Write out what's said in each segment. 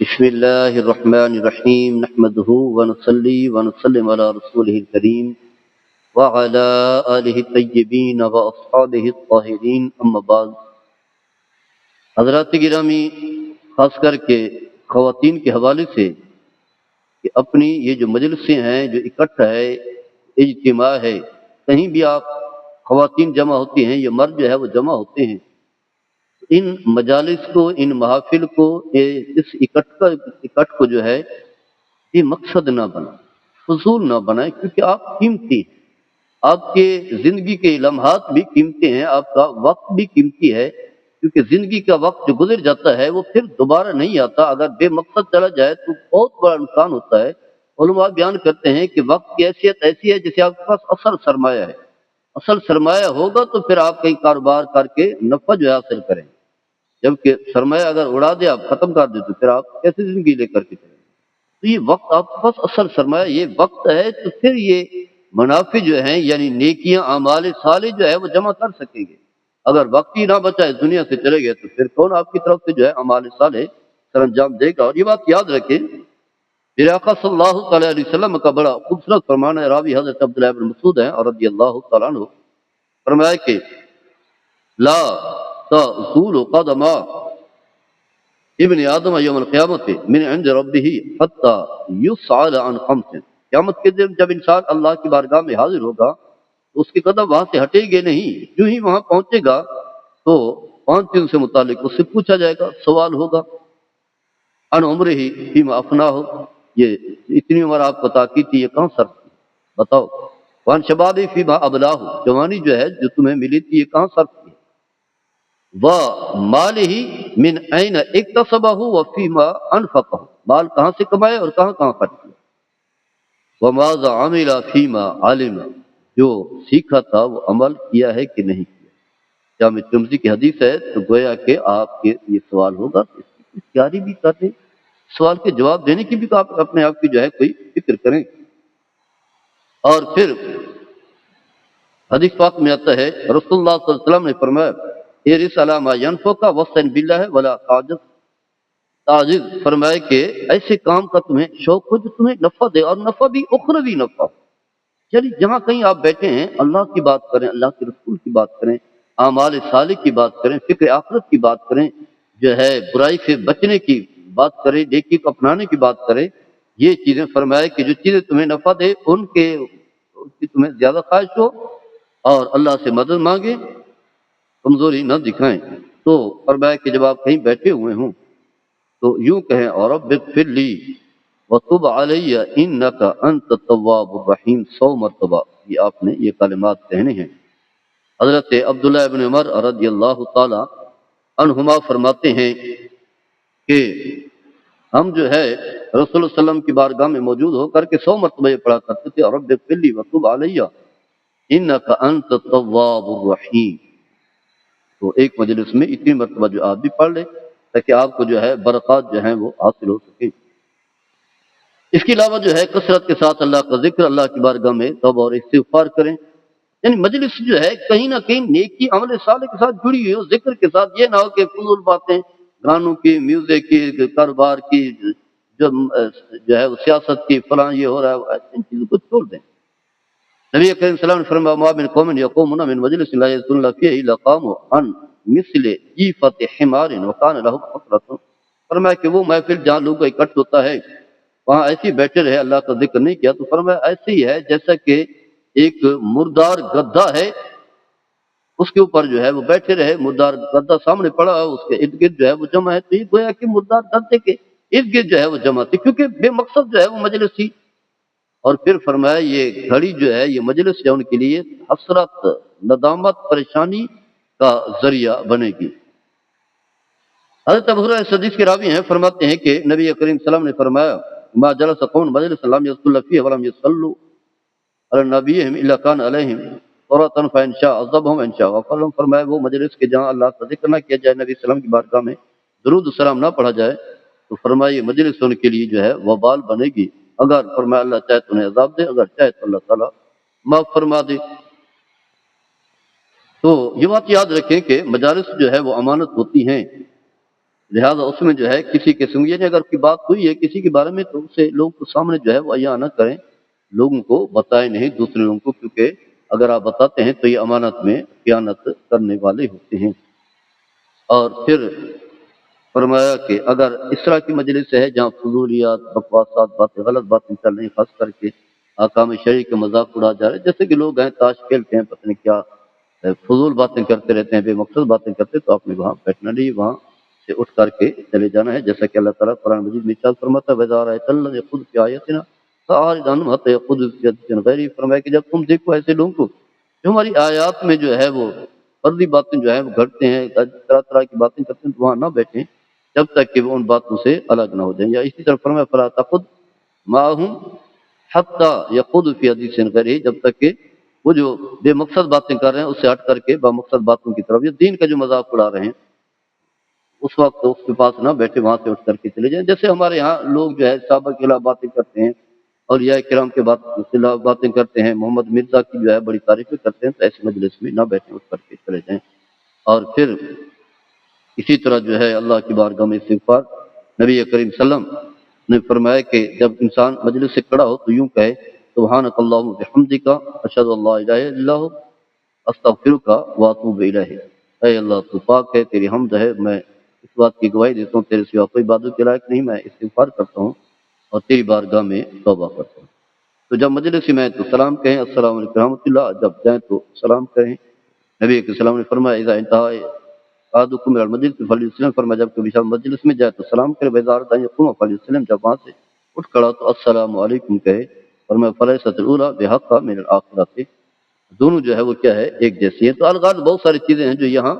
بسم الله الرحمن الرحيم نحمده ونصلي ونسلم على رسوله الكريم وعلى آله الطيبين وأصحابه الطاهرين اما بعد. حضرات گرامی، خاص کر کے خواتین کے حوالے سے کہ اپنی یہ جو مجلسیں ہیں، جو اکٹھ ہے، اجتماع ہے، کہیں بھی آپ خواتین جمع ہوتی ہیں یا مرد جو ہے وہ جمع ہوتے ہیں، ان مجالس کو، ان محافل کو، اس اکٹھ کو جو ہے یہ مقصد نہ بنا، فضول نہ بنائے، کیونکہ آپ قیمتی ہیں، آپ کے زندگی کے لمحات بھی قیمتی ہیں، آپ کا وقت بھی قیمتی ہے، کیونکہ زندگی کا وقت جو گزر جاتا ہے وہ پھر دوبارہ نہیں آتا. اگر بے مقصد چلا جائے تو بہت بڑا نقصان ہوتا ہے. علماء بیان کرتے ہیں کہ وقت کی حیثیت ایسی ہے جیسے آپ کے پاس اصل سرمایہ ہے. اصل سرمایہ ہوگا تو پھر آپ کہیں کاروبار کر کے نفع جو ہے حاصل کریں، جبکہ سرمایہ اگر اڑا دے، آپ ختم کر دے، تو پھر آپ کیسے زندگی لے کر کے چلیں؟ تو یہ وقت آپ کے پاس اصل سرمایہ یہ وقت ہے، تو پھر یہ منافع جو ہیں یعنی نیکیاں، اعمال صالح جو ہے وہ جمع کر سکیں گے. اگر وقت ہی نہ بچا، اس دنیا سے چلے گئے، تو پھر کون آپ کی طرف سے جو ہے اعمال صالح سر انجام دے گا؟ اور یہ بات یاد رکھیں، میرے آقا صلی اللہ تعالیٰ علیہ وسلم کا بڑا خوبصورت فرمان ہے، راوی حضرت عبداللہ بن مسعود ہیں اور رضی اللہ تعالیٰ عنہ، فرمایا کہ لا تزول قدم ابن آدم یوم القیامت من عند ربہ حتی یسأل عن خمس. قیامت کے دن جب انسان اللہ کی بارگاہ میں حاضر ہوگا تو اس کے قدم وہاں سے ہٹیں گے نہیں. جو ہی وہاں پہنچے گا تو 5 چیزوں سے متعلق اس سے پوچھا جائے گا، سوال ہوگا. ان عمرہ فیما افناہ، یہ اتنی عمر آپ کو عطا کی تھی، یہ کہاں صرف کی؟ بتاؤ. وان شبابہ فیما ابلاہ، جوانی جو ہے جو تمہیں ملی تھی، یہ کہاں صرف کی؟ وَمَالِهِ مِنْ أَيْنَ اكْتَسَبَهُ وَفِيمَا أَنْفَقَهُ، مال کہاں سے کمائے اور کہاں کہاں خرچ کیا. وَمَاذَا عَمِلَ فِيمَا عَلِمَ، جو سیکھا تھا وہ عمل کیا ہے کہ نہیں کیا. جامع ترمذی کی حدیث ہے. تو گویا کہ آپ کے یہ سوال ہوگا، اس کی تیاری بھی کر دیں، سوال کے جواب دینے کی بھی آپ اپنے آپ کی جو ہے کوئی فکر کریں. اور پھر حدیث پاک میں آتا ہے، رسول اللہ صلی اللہ علیہ وسلم نے فرمایا احرص علی ما ینفعک واستعن باللہ ولا تعجز. فرمائے کہ ایسے کام کا تمہیں شوق ہو جو تمہیں نفع دے، اور نفع بھی اخروی نفع. یعنی جہاں کہیں آپ بیٹھے ہیں، اللہ کی بات کریں، اللہ کے رسول کی بات کریں، اعمال صالح کی بات کریں، فکر آخرت کی بات کریں، جو ہے برائی سے بچنے کی بات کریں، نیکی کو اپنانے کی بات کریں. یہ چیزیں فرمائے کہ جو چیزیں تمہیں نفع دے ان کی تمہیں زیادہ خواہش ہو، اور اللہ سے مدد مانگے، کمزوری نہ دکھائیں. تو فرمایا کہ جب آپ کہیں بیٹھے ہوئے ہوں تو یوں کہیں، اور رب اغفر لی وتب علی انک انت التواب الرحیم. 100 مرتبہ یہ آپ نے یہ کلمات کہنے ہیں. حضرت عبداللہ ابن عمر رضی اللہ تعالی عنہما فرماتے ہیں کہ ہم جو ہے رسول اللہ صلی اللہ علیہ وسلم کی بارگاہ میں موجود ہو کر کے 100 مرتبہ یہ پڑھا کرتے تھے، اور رب اغفر لی وتب علی انک انت التواب الرحیم. تو ایک مجلس میں اتنی مرتبہ جو آپ بھی پڑھ لیں تاکہ آپ کو جو ہے برکات جو ہیں وہ حاصل ہو سکے. اس کے علاوہ جو ہے کثرت کے ساتھ اللہ کا ذکر، اللہ کی بارگاہ میں توبہ اور استغفار کریں. یعنی مجلس جو ہے کہیں نہ کہیں نیکی عمل صالح کے ساتھ جڑی ہوئی ہو، ذکر کے ساتھ. یہ نہ ہو کہ فضول باتیں، گانوں کی، میوزک کی، کاروبار کی، جو ہے سیاست کی، فلاں یہ ہو رہا ہے، ان چیزوں کو چھوڑ دیں. نبی کریم صلی اللہ علیہ وسلم نے فرمایا ما من قوم یقومون من مجلس لا یذکرون اللہ فیہ الا قاموا عن مثل جیفۃ حمار وکان لهم حسرۃ. فرمایا کہ وہ محفل جہاں لوگوں کا اکٹھ ہوتا ہے وہاں ایسے بیٹھے رہے، اللہ کا ذکر نہیں کیا، تو فرمایا ایسے ہی ہے جیسا کہ ایک مردار گدھا ہے، اس کے اوپر جو ہے وہ بیٹھے رہے. مردار گدھا سامنے پڑا، اس کے ارد گرد جو ہے وہ جمع ہے. تو یہ گویا کہ مردار گدھے کے ارد گرد جو ہے وہ جمع تھی، کیونکہ بے مقصد جو ہے وہ مجلس تھی. اور پھر فرمایا یہ گھڑی جو ہے، یہ مجلس جو ان کے لیے حسرت، ندامت، پریشانی کا ذریعہ بنے گی. حضرت ابو ہریرہ حدیث کے راوی ہیں، فرماتے ہیں کہ نبی کریم صلی اللہ علیہ وسلم نے فرمایا ما جلس قوم مجلس لم يذكر الله فيه ولم يصلوا على نبيهم الا كان عليهم قرة فان شاء عذبهم ان شاء غفر لهم. فرمایا وہ مجلس کے جہاں اللہ کا ذکر نہ کیا جائے، نبی صلی اللہ علیہ وسلم کی بارگاہ میں درود و سلام نہ پڑھا جائے، تو فرمایا یہ مجلس ان کے لیے جو ہے وبال بنے گی. اگر فرمایا اللہ چاہے تو انہیں عذاب دے، اگر چاہے تو اللہ تعالیٰ معاف فرما دے. تو یہ بات یاد رکھیں کہ مجالس جو ہے وہ امانت ہوتی ہیں. لہذا اس میں جو ہے کسی کے سنگ یعنی اگر کوئی بات ہوئی ہے کسی کے بارے میں تو اسے لوگوں کے سامنے جو ہے وہ عیاں نہ کریں، لوگوں کو بتائیں نہیں دوسرے لوگوں کو، کیونکہ اگر آپ بتاتے ہیں تو یہ امانت میں خیانت کرنے والے ہوتے ہیں۔ اور پھر فرمایا کہ اگر اس طرح کی مجلس ہے جہاں فضولیات بکواسات باتیں غلط باتیں چل رہی ہیں، خاص کر کے احکام شرعی کے مذاق اڑا جا رہے ہیں، جیسے کہ لوگ ہیں تاش کھیلتے ہیں، پتہ نہیں کیا فضول باتیں کرتے رہتے ہیں، بے مقصد باتیں کرتے ہیں، تو آپ نے وہاں بیٹھنا نہیں، وہاں سے اٹھ کر کے چلے جانا ہے، جیسا کہ اللہ تعالیٰ قرآن مجید میں ارشاد فرماتا ہے وَإِذَا رَأَيْتَ الَّذِينَ يَخُوضُونَ فِي آيَاتِنَا فَأَعْرِضْ عَنْهُمْ حَتَّى يَخُوضُوا فِي حَدِيثٍ غَيْرِهِ، فرمایا کہ جب تم دیکھو ایسے لوگوں کو جو ہماری آیات میں جو ہے وہ فرضی باتیں جو ہے وہ گھڑتے ہیں، طرح طرح کی باتیں کرتے ہیں، تو وہاں نہ بیٹھیں جب تک کہ وہ ان باتوں سے الگ نہ ہو جائیں۔ یا اسی طرح فرمایا فَلَا تَقُعُدْ مَعَهُمْ حَتَّى يَخُوضُوا فِي حَدِيثٍ غَيْرِهِ، جب تک کہ وہ جو بے مقصد باتیں کر رہے ہیں اس سے ہٹ کر کے با مقصد باتوں کی طرف، یہ دین کا جو مذاق اڑا رہے ہیں، اس وقت اس کے پاس نہ بیٹھے، وہاں سے اٹھ کر کے چلے جائیں۔ جیسے ہمارے یہاں لوگ جو ہے صحابہ کے خلاف باتیں کرتے ہیں، اولیاء کرام کے خلاف باتیں کرتے ہیں، محمد مرزا کی جو ہے بڑی تعریفیں کرتے ہیں، تو ایسے مجلس میں نہ بیٹھیں، اٹھ کر کے چلے جائیں۔ اور پھر اسی طرح جو ہے اللہ کی بارگاہ میں استغفار، نبی کریم صلی اللہ علیہ وسلم نے فرمایا کہ جب انسان مجلس سے کھڑا ہو تو یوں کہے سبحانک اللہم بحمدک اشہد ان لا الہ الا انت استغفرک واتوب الیہ، اے اللہ تو پاک ہے، تیری حمد ہے، میں اس بات کی گواہی دیتا ہوں تیرے سوا کوئی عبادت کے لائق نہیں، میں استغفار کرتا ہوں اور تیری بارگاہ میں توبہ کرتا ہوں۔ تو جب مجلس میں تو سلام کہیں السلام علیکم رحمۃ اللہ، جب جائیں تو سلام کہیں۔ نبی کے سلام نے فرمایا اذا انتہا احدکم الى المجلس فلیسلم، فرمایا جب کبھی مجلس میں جائے تو سلام کرے، واذا اراد ان یقوم فلیسلم، جب وہاں سے اٹھ کھڑا تو السلام علیکم کہے، فرمایا فلیست الاولی بحق من الاخرۃ، دونوں جو ہے وہ کیا ہے ایک جیسی ہیں۔ تو الغرض بہت ساری چیزیں ہیں جو یہاں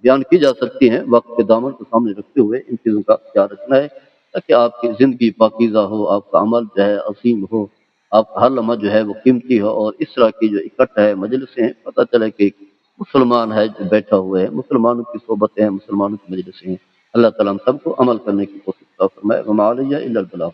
بیان کی جا سکتی ہیں، وقت کے دامن کو سامنے رکھتے ہوئے ان چیزوں کا خیال رکھنا ہے تاکہ آپ کی زندگی پاکیزہ ہو، آپ کا عمل جو ہے عظیم ہو، آپ کا ہر لمحہ جو ہے وہ قیمتی ہو، اور اس طرح کی جو اکٹھا ہے مجلسیں ہیں، پتہ چلے کہ ایک مسلمان ہے جو بیٹھا ہوا ہے، مسلمانوں کی صحبتیں ہیں، مسلمانوں کی مجلسیں ہیں۔ اللہ تعالیٰ ہم سب کو عمل کرنے کی کوشش فرمائے۔ وما علیہ الا البلاغ۔